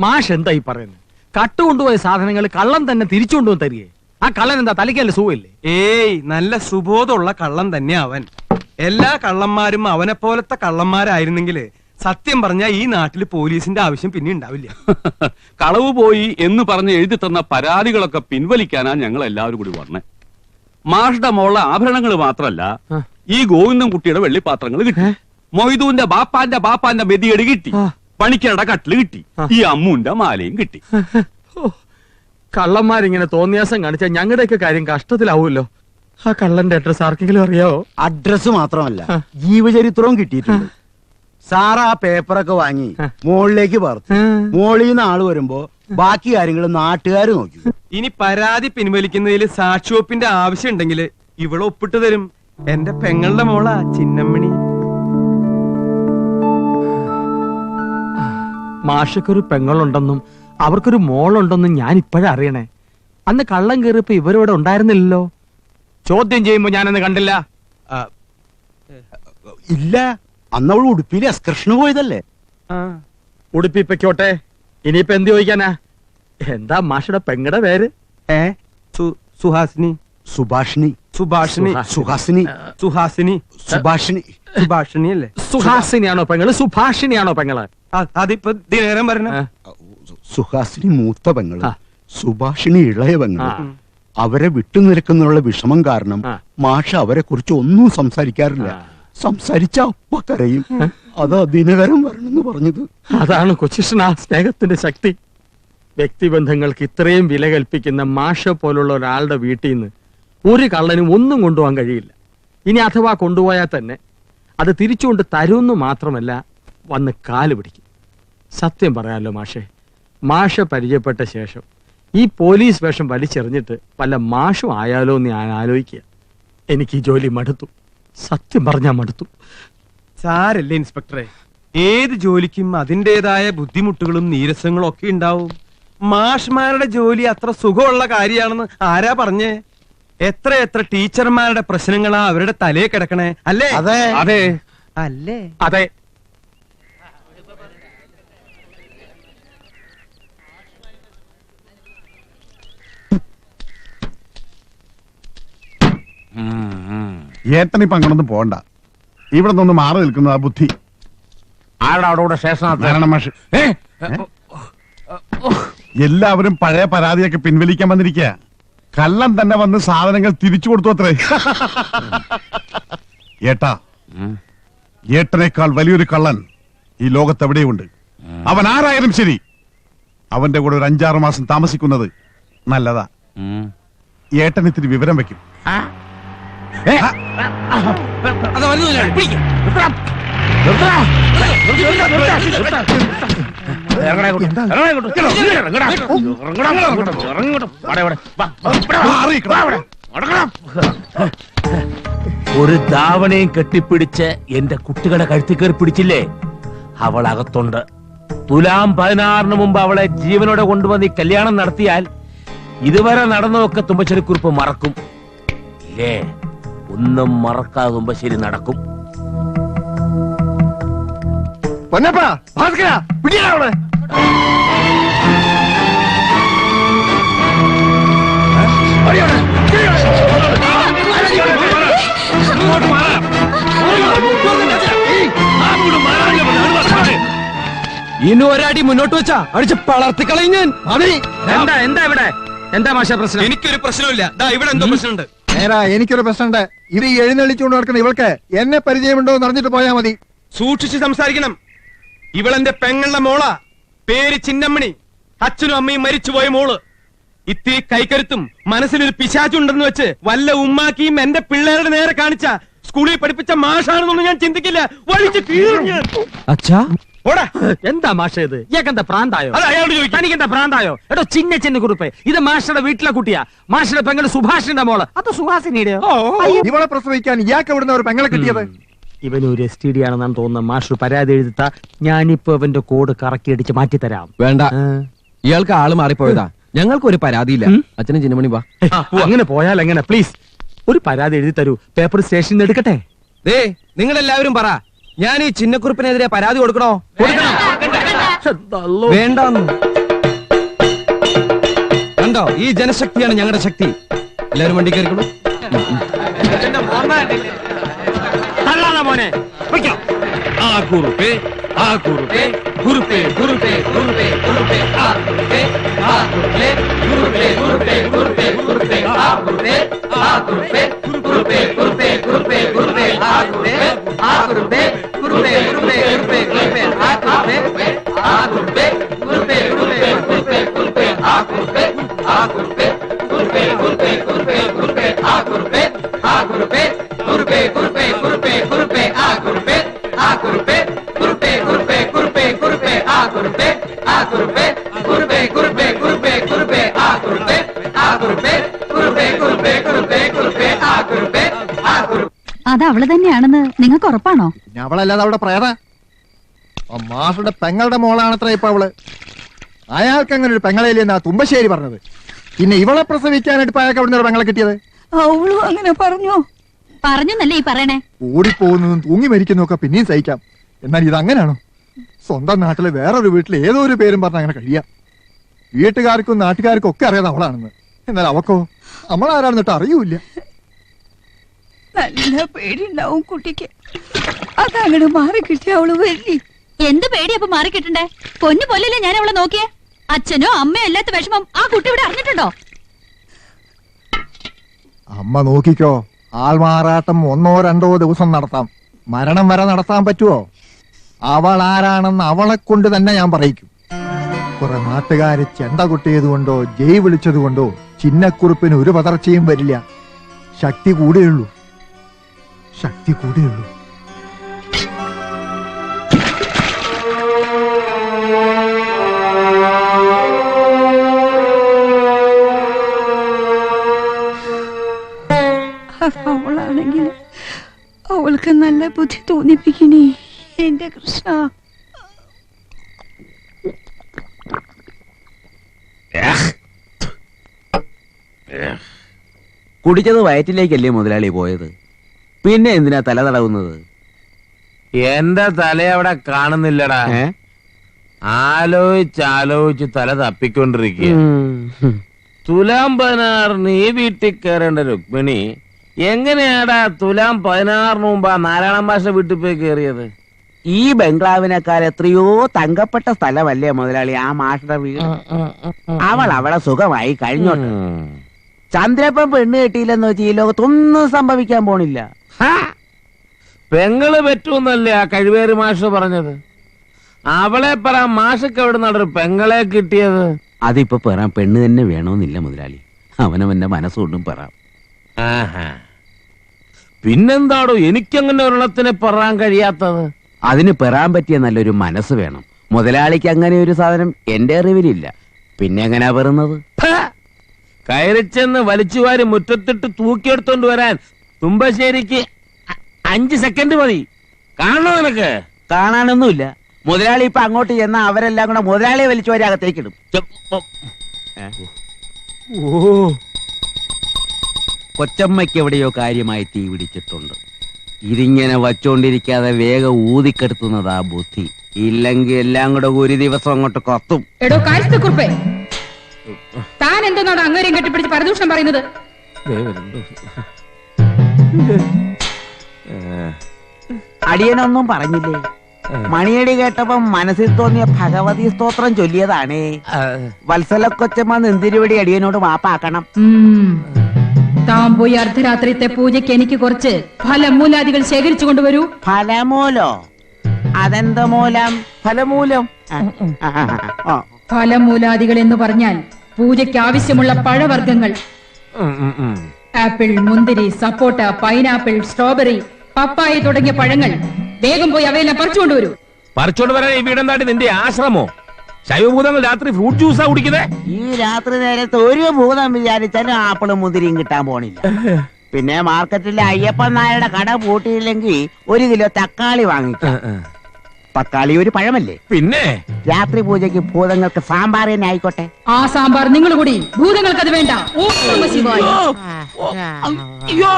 മാഷ് എന്താ ഈ പറയുന്നത്? കട്ടുകൊണ്ടുപോയ സാധനങ്ങൾ കള്ളം തന്നെ തിരിച്ചു കൊണ്ടുവന്ന് തരികയെ? ആ കള്ളൻ എന്താ തലയ്ക്കല്ല സുഖമില്ലേ? ഏയ്, നല്ല സുബോധമുള്ള കള്ളൻ തന്നെ അവൻ. എല്ലാ കള്ളന്മാരും അവനെ പോലത്തെ കള്ളന്മാരായിരുന്നെങ്കിൽ സത്യം പറഞ്ഞ ഈ നാട്ടിൽ പോലീസിന്റെ ആവശ്യം പിന്നെ ഉണ്ടാവില്ല. കളവ് പോയി എന്ന് പറഞ്ഞ് എഴുതി തന്ന പരാതികളൊക്കെ പിൻവലിക്കാനാ ഞങ്ങൾ എല്ലാവരും കൂടി വന്നേ. മാഷുടെ മോളുടെ ആഭരണങ്ങൾ മാത്രല്ല, ഈ ഗോവിന്ദൻ കുട്ടിയുടെ വെള്ളിപ്പാത്രങ്ങൾ കിട്ടി, മൊയ്തുവിന്റെ ബാപ്പാന്റെ മെതിയടി കിട്ടി, പണിക്കരുടെ കട്ടില് കിട്ടി, ഈ അമ്മുന്റെ മാലയും കിട്ടി. കള്ളന്മാരിങ്ങനെ തോന്നിയാസം കാണിച്ചാൽ ഞങ്ങളുടെയൊക്കെ കാര്യം കഷ്ടത്തിലാവുമല്ലോ. ആ കള്ളന്റെ അഡ്രസ് ആർക്കെങ്കിലും അറിയാവോ? അഡ്രസ് മാത്രമല്ല, ജീവചരിത്രവും കിട്ടിയിട്ടുണ്ട്. സാറ് ആ പേപ്പറൊക്കെ വാങ്ങി മോളിലേക്ക് പറത്തു. മോളിൽ നിന്ന് ആള് വരുമ്പോ ബാക്കി കാര്യങ്ങൾ നാട്ടുകാർ നോക്കി. ഇനി പരാതി പിൻവലിക്കുന്നതിൽ സാക്ഷിവെപ്പിന്റെ ആവശ്യം ഉണ്ടെങ്കിൽ ഇവിടെ ഒപ്പിട്ട് തരും. എന്റെ പെങ്ങളുടെ മോളാ ചിന്നമ്മണി. മാഷക്കൊരു പെങ്ങളുണ്ടെന്നും അവർക്കൊരു മോളുണ്ടെന്നും ഞാൻ ഇപ്പോഴാ അറിയണേ. അന്ന് കള്ളം കയറിയപ്പോ ഇവരിവിടെ ഉണ്ടായിരുന്നില്ലല്ലോ. ചോദ്യം ചെയ്യുമ്പോ ഞാനന്ന് കണ്ടില്ല. ഇല്ല, അന്ന് അവൾ ഉടുപ്പിയിൽ എക്സ്കർഷന് പോയതല്ലേ. ഉടുപ്പി പൊയ്ക്കോട്ടെ, ഇനിയിപ്പോ എന്ത് ചോദിക്കാനാ? എന്താ മാഷയുടെ പെങ്ങടെ പേര്? സുഹാസിനി. സുഭാഷിണി. സുഭാഷിണി. സുഹാസിനി. സുഹാസിനി. സുഭാഷിണി. സുഭാഷിണി അല്ലേ? സുഹാസിനിയാണോ പെങ്ങള്? സുഭാഷിണിയാണോ പെങ്ങള്? അതിപ്പോ ദിനേരം പറഞ്ഞ സുഹാസിനി മൂത്ത പെങ്ങള്, സുഭാഷിണി ഇളയ പെങ്ങള്. അവരെ വിട്ടുനിൽക്കുന്നുള്ള വിഷമം കാരണം മാഷ അവരെ കുറിച്ച് ഒന്നും സംസാരിക്കാറില്ല. സംസാരിച്ച അപ്പ കരയും. അതാ ദിനകരം വരണമെന്ന് പറഞ്ഞത്. അതാണ് കൊച്ചിഷ്ണ സ്നേഹത്തിന്റെ ശക്തി. വ്യക്തിബന്ധങ്ങൾക്ക് ഇത്രയും വില കൽപ്പിക്കുന്ന മാഷ പോലുള്ള ഒരാളുടെ വീട്ടിൽ നിന്ന് ഒരു കള്ളനും ഒന്നും കൊണ്ടുപോകാൻ കഴിയില്ല. ഇനി അഥവാ കൊണ്ടുപോയാൽ തന്നെ അത് തിരിച്ചുകൊണ്ട് തരുമെന്ന് മാത്രമല്ല, വന്ന് കാല് പിടിക്കും. സത്യം പറയാമല്ലോ മാഷെ, മാഷ പരിചയപ്പെട്ട ശേഷം ഈ പോലീസ് വേഷം വലിച്ചെറിഞ്ഞിട്ട് വല്ല മാഷും ആയാലോ എന്ന് ഞാൻ ആലോചിക്കുക. എനിക്ക് ഈ ജോലി മടുത്തു, സത്യം പറഞ്ഞാൽ മടുത്തു. സാരല്ലേ ഇൻസ്പെക്ടറെ, ഏത് ജോലിക്കും അതിൻ്റെതായ ബുദ്ധിമുട്ടുകളും നീരസങ്ങളും ഒക്കെ ഉണ്ടാവും. മാഷ്മാരുടെ ജോലി അത്ര സുഖമുള്ള കാര്യമാണെന്ന് ആരാ പറഞ്ഞേ? എത്ര എത്ര ടീച്ചർമാരുടെ പ്രശ്നങ്ങളാ അവരുടെ തലയെ കിടക്കണേ, അല്ലേ? അതെ അതെ അല്ലേ? അതെ. ഏട്ടനിപ്പോ അങ്ങനൊന്നും പോണ്ട. ഇവിടെ നിന്ന് മാറി നിൽക്കുന്ന ആ ബുദ്ധി. ആരുടെ സ്റ്റേഷൻ എല്ലാവരും പഴയ പരാതിയൊക്കെ പിൻവലിക്കാൻ വന്നിരിക്കുക. കള്ളൻ തന്നെ വന്ന് സാധനങ്ങൾ തിരിച്ചു കൊടുത്തു അത്രേ. ഏട്ടാ, ഏട്ടനേക്കാൾ വലിയൊരു കള്ളൻ ഈ ലോകത്ത് എവിടെയുണ്ട്. അവൻ ആരായാലും ശരി, അവന്റെ കൂടെ ഒരു 5-6 മാസം താമസിക്കുന്നത് നല്ലതാ. ഏട്ടൻ ഇത്തിരി വിവരം വെക്കും. ഒരു ധാവണയും കെട്ടിപ്പിടിച്ച് എന്റെ കുട്ടികളെ കഴുത്തി കയറി പിടിച്ചില്ലേ? അവൾ അകത്തുണ്ട്. തുലാം 16 മുമ്പ് അവളെ ജീവനോടെ കൊണ്ടുവന്ന് ഈ കല്യാണം നടത്തിയാൽ ഇതുവരെ നടന്നതൊക്കെ തുമ്പശ്ശേരിക്കുറിപ്പ് മറക്കും. ഇല്ലേ? ഒന്നും മറക്കാതെ തുമ്പശ്ശേരി നടക്കും. പൊന്നപ്പാ, ഭാസ്കരാ, പിടിയാ അവളെ. ഇനി ഒരടി മുന്നോട്ട് വെച്ചാ അടിച്ച് പളർത്തിക്കളയും ഞാൻ. എന്താ എന്താ ഇവിടെ എന്താ മാഷ പ്രശ്നം? എനിക്കൊരു പ്രശ്നമില്ല. ഇവിടെ എന്തോ പ്രശ്നമുണ്ട്. എനിക്കൊരു പ്രശ്നമുണ്ട്. ഇത് എഴുന്നള്ളിച്ചുകൊണ്ട് നടക്കുന്ന ഇവൾക്ക് എന്നെ പരിചയമുണ്ടോ എന്ന് അറിഞ്ഞിട്ട് പോയാൽ മതി. സൂക്ഷിച്ച് സംസാരിക്കണം. ഇവളെന്റെ പെങ്ങളുടെ മോളാ. പേര് ചിന്നമ്മണി. അച്ഛനും അമ്മയും മരിച്ചുപോയ മോള്. ഇത്തിരി കൈക്കരുത്തും മനസ്സിലൊരു പിശാചുണ്ടെന്ന് വെച്ച് വല്ല ഉമ്മാക്കിയും എന്റെ പിള്ളേരുടെ നേരെ കാണിച്ച സ്കൂളിൽ പഠിപ്പിച്ച മാഷാണെന്നൊന്നും ഞാൻ ചിന്തിക്കില്ല. അച്ഛാ, എന്താ മാഷ ഇത്? ഇയാക്കെന്താ പ്രാന്തായോ? തനിക്കെന്താ പ്രാന്തായോ? എടോ ചിന്ന ചിന്ന കുറിപ്പ്, ഇത് മാഷയുടെ വീട്ടിലെ കുട്ടിയാ. മാഷയുടെ പെങ്ങള് സുഭാഷിന്റെ മോള്. അത് സുഹാസിനിയുടെയോ? ഇവളെ പ്രസവിക്കാൻ ഇയാൾക്ക് എവിടുന്ന ഒരു പെങ്ങളെ കിട്ടിയത്? ഇവനൊരു STD ആണെന്നാണ് തോന്നുന്നത്. മാഷ് പരാതി എഴുതിത്ത ഞാനിപ്പോ അവന്റെ കോഡ് കറക്കി അടിച്ച് മാറ്റിത്തരാം. വേണ്ട, ഇയാൾക്ക് ആള് മാറിപ്പോയതാ. ഞങ്ങൾക്കൊരു പരാതിയില്ല. അച്ഛനും ചിന്നമണി വാ. അങ്ങനെ പോയാൽ എങ്ങനെ? പ്ലീസ് ഒരു പരാതി എഴുതി തരൂ. പേപ്പർ സ്റ്റേഷനിൽ നിന്ന് എടുക്കട്ടെ. നിങ്ങൾ എല്ലാവരും പറ, ഞാൻ ഈ ചിന്നക്കുറിപ്പിനെതിരെ പരാതി കൊടുക്കണോ? വേണ്ട. കണ്ടോ, ഈ ജനശക്തിയാണ് ഞങ്ങളുടെ ശക്തി. എല്ലാവരും വണ്ടി കയറിക്കോളൂ. മോനെ ആ കുറുപ്പേ ആ കുറുപ്പേ കുറുപ്പേ കുറുപ്പേ കുറുപ്പേ കുറുപ്പേ ആ കുറുപ്പേ ആ കുറുപ്പേ കുറുപ്പേ കുറുപ്പേ കുറുപ്പേ കുറുപ്പേ ആ കുറുപ്പേ ആ കുറുപ്പേ കുറുപ്പേ കുറുപ്പേ കുറുപ്പേ കുറുപ്പേ ആ കുറുപ്പേ ആ കുറുപ്പേ കുറുപ്പേ കുറുപ്പേ കുറുപ്പേ കുറുപ്പേ ആ കുറുപ്പേ ആ കുറുപ്പേ കുറുപ്പേ കുറുപ്പേ കുറുപ്പേ കുറുപ്പേ ആ കുറുപ്പേ ആ കുറുപ്പേ കുറുപ്പേ കുറുപ്പേ കുറുപ്പേ കുറുപ്പേ ആ കുറുപ്പേ ആ കുറുപ്പേ കുറുപ്പേ കുറുപ്പേ കുറുപ്പേ കുറുപ്പേ ആ കുറുപ്പേ ആ കുറുപ്പേ കുറുപ്പേ കുറുപ്പേ കുറുപ്പേ കുറുപ്പേ ആ കുറുപ്പേ ആ കുറുപ്പേ കുറുപ്പേ കുറുപ്പേ കുറുപ്പേ കുറുപ്പേ ആ കുറുപ്പേ ആ കുറുപ്പേ കുറുപ്പേ കുറുപ്പേ കുറുപ്പേ കുറുപ്പേ ആ കുറുപ്പേ ആ കുറുപ്പേ. അത് അവള് തന്നെയാണെന്ന് നിങ്ങൾക്ക് ഉറപ്പാണോ? പിന്നെ അവളല്ലാതെ അവിടെ പ്രേത മാഷുടെ പെങ്ങളുടെ മോളാണത്ര ഇപ്പൊ അവള്. അയാൾക്ക് അങ്ങനെ ഒരു പെങ്ങളയിലെന്നാ തുമ്പശ്ശേരി പറഞ്ഞത്. പിന്നെ ഇവളെ പ്രസവിക്കാനായിട്ട് ഇപ്പൊ അയാൾക്ക് അവിടെ നിന്ന് പെങ്ങളെ കിട്ടിയത്? അവളും അങ്ങനെ പറഞ്ഞു. പറഞ്ഞല്ലേ ഈ പറയണേ? ഓടിപ്പോകുന്നതും തൂങ്ങി മരിക്കുന്നതും ഒക്കെ പിന്നെയും സഹിക്കാം. എന്നാൽ ഇത് അങ്ങനെയാണോ? സ്വന്തം നാട്ടിലെ വേറൊരു വീട്ടിൽ ഏതോ ഒരു പേരും പറഞ്ഞ അങ്ങനെ കഴിയാം. വീട്ടുകാർക്കും നാട്ടുകാർക്കും ഒക്കെ അറിയാതെ അവളാണെന്ന്. എന്നാൽ അവക്കോ നമ്മളാരാണെന്നിട്ട് അറിയൂല. നല്ല പേടിണ്ടാവും കുട്ടിക്ക്. അതങ്ങട് മാറി കിട്ടിയ അവള് വരി. എന്ത് പേടിയപ്പോ മാറി കിട്ടണ്ടേ? പൊന്നു പോലല്ലേ ഞാൻ അവളെ നോക്കിയേ. അച്ഛനോ അമ്മയോ അല്ലാത്ത വിഷമം ആ കുട്ടി ഇവിടെ അറിഞ്ഞിട്ടുണ്ടോ? അമ്മ നോക്കിക്കോ, ആൾമാറാട്ടം 1-2 ദിവസം നടത്താം. മരണം വരെ നടത്താൻ പറ്റുമോ? അവൾ ആരാണെന്ന് അവളെ കൊണ്ട് തന്നെ ഞാൻ പറയിക്കും. കുറെ നാട്ടുകാര് ചെണ്ട കൊട്ടിയതുകൊണ്ടോ ജയ് വിളിച്ചതുകൊണ്ടോ ചിന്നക്കുറുപ്പിന് ഒരു പതർച്ചയും വരില്ല. ശക്തി കൂടിയുള്ളൂ, ശക്തി കൂടിയുള്ളൂ. അവളാണെങ്കിൽ അവൾക്ക് നല്ല ബുദ്ധി തോന്നിപ്പിക്കണേ എന്റെ കൃഷ്ണ. കുടിച്ചത് വയറ്റിലേക്കല്ലേ മുതലാളി പോയത്? പിന്നെ എന്തിനാ തല തടവുന്നത്? എന്റെ തല അവിടെ കാണുന്നില്ലടാ. ആലോചിച്ച് തല തപ്പിക്കൊണ്ടിരിക്കുക. തുലാം 16 ഈ വീട്ടിൽ കയറേണ്ട രുക്മിണി എങ്ങനെയാടാ തുലാം 16 മുമ്പ് ആ നാരായണ മാഷ വീട്ടിൽ പോയി കയറിയത്? ഈ ബംഗ്ലാവിനേക്കാൾ എത്രയോ തങ്കപ്പെട്ട സ്ഥലമല്ലേ മുതലാളി ആ മാഷയുടെ വീട്. അവൾ അവിടെ സുഖമായി കഴിഞ്ഞോട്ടെ. ചന്ദ്രപ്പൻ പെണ്ണ് കെട്ടിയില്ലെന്ന് വെച്ച് ഈ ലോകത്തൊന്നും സംഭവിക്കാൻ പോണില്ല. പെങ്ങള് പറ്റൂന്നല്ലേ ആ കഴിവേറി മാഷ് പറഞ്ഞത്? അവളെ പറ, മാഷക്ക് എവിടെ നടൊരു പെങ്ങളെ കിട്ടിയത്? അതിപ്പോ പറയാൻ പെണ്ണ് തന്നെ വേണമെന്നില്ല മുതലാളി. അവനവന്റെ മനസ്സുകൊണ്ടും പറയാം. പിന്നെന്താടോ എനിക്കങ്ങനെ ഒരെണ്ണത്തിനെ പറയാൻ കഴിയാത്തത്? അതിന് പെറാൻ പറ്റിയ നല്ലൊരു മനസ്സ് വേണം. മുതലാളിക്ക് അങ്ങനെ ഒരു സാധനം എന്റെ അറിവിലില്ല. പിന്നെ എങ്ങനെയാ പെറുന്നത്? കയറിച്ചെന്ന് വലിച്ചുവാരി മുറ്റത്തിട്ട് തൂക്കിയെടുത്തോണ്ട് വരാൻ തുമ്പശ്ശേരിക്ക് 5 സെക്കൻഡ് മതി. കാണണോ നിനക്ക്? കാണാനൊന്നുമില്ല. മുതലാളി ഇപ്പൊ അങ്ങോട്ട് ചെന്നാ അവരെല്ലാം കൂടെ മുതലാളിയെ വലിച്ചുവാരി അകത്തേക്കിടും. കൊച്ചമ്മയ്ക്ക് എവിടെയോ കാര്യമായി തീ പിടിച്ചിട്ടുണ്ട്. ഇതിങ്ങനെ വച്ചോണ്ടിരിക്കാതെ വേഗം ഊതിക്കെടുത്തുന്നതാ ബുദ്ധി. ഇല്ലെങ്കിൽ എല്ലാം കൂടെ ഒരു ദിവസം അങ്ങോട്ട് കത്തും. എടോ കാര്യസ്ഥക്കുറിപ്പേ, താൻ എന്തെന്നോട് അങ്ങേരെയും കെട്ടിപ്പിടിച്ച് പരദൂഷണം പറയുന്നത്? അടിയനൊന്നും പറഞ്ഞില്ലേ? മണിയടി കേട്ടപ്പോ മനസ്സിൽ തോന്നിയ ഭഗവതി സ്തോത്രം ചൊല്ലിയതാണേ. വത്സല കൊച്ചമ്മ നെന്തിരിവടി അടിയനോട് മാപ്പാക്കണം. താൻ പോയി അർദ്ധരാത്രിത്തെ പൂജയ്ക്ക് എനിക്ക് കുറച്ച് ഫലമൂലാദികൾ ശേഖരിച്ചു കൊണ്ടുവരൂ. ഫലമൂലോ? അതെന്ത മൂലം? ഫലമൂലം? ഫലമൂലാദികൾ എന്ന് പറഞ്ഞാൽ പൂജയ്ക്ക് ആവശ്യമുള്ള പഴവർഗ്ഗങ്ങൾ. ആപ്പിൾ, മുന്തിരി, സപ്പോട്ട, പൈനാപ്പിൾ, സ്ട്രോബെറി, പപ്പായ തുടങ്ങിയ പഴങ്ങൾ. വേഗം പോയി അവയെല്ലാം പറിച്ചുകൊണ്ടുവരൂ. പറിച്ചോണ്ട് വരാൻ ഈ വീടെന്താണ്ട് നിന്റെ ആശ്രമോ? ശൈവഭൂതങ്ങൾ രാത്രി ഫ്രൂട്ട് ജ്യൂസാ കുടിക്കുന്നേ? ഈ രാത്രി നേരത്ത് ഒരു ഭൂതം വിചാരിച്ചാലും ആപ്പിളും മുന്തിരിയും കിട്ടാൻ പോണില്ല. പിന്നെ മാർക്കറ്റിലെ അയ്യപ്പൻ നായരുടെ കട പൂട്ടിയില്ലെങ്കിൽ 1 കിലോ തക്കാളി വാങ്ങിക്കാം. തക്കാളി ഒരു പഴമല്ലേ? പിന്നെ രാത്രി പൂജയ്ക്ക് ഭൂതങ്ങൾക്ക് സാമ്പാർ തന്നെ ആയിക്കോട്ടെ. ആ സാമ്പാർ നിങ്ങൾ കൂടി, ഭൂതങ്ങൾക്ക് അത് വേണ്ട. ഓം നമഃ ശിവായ. അയ്യോ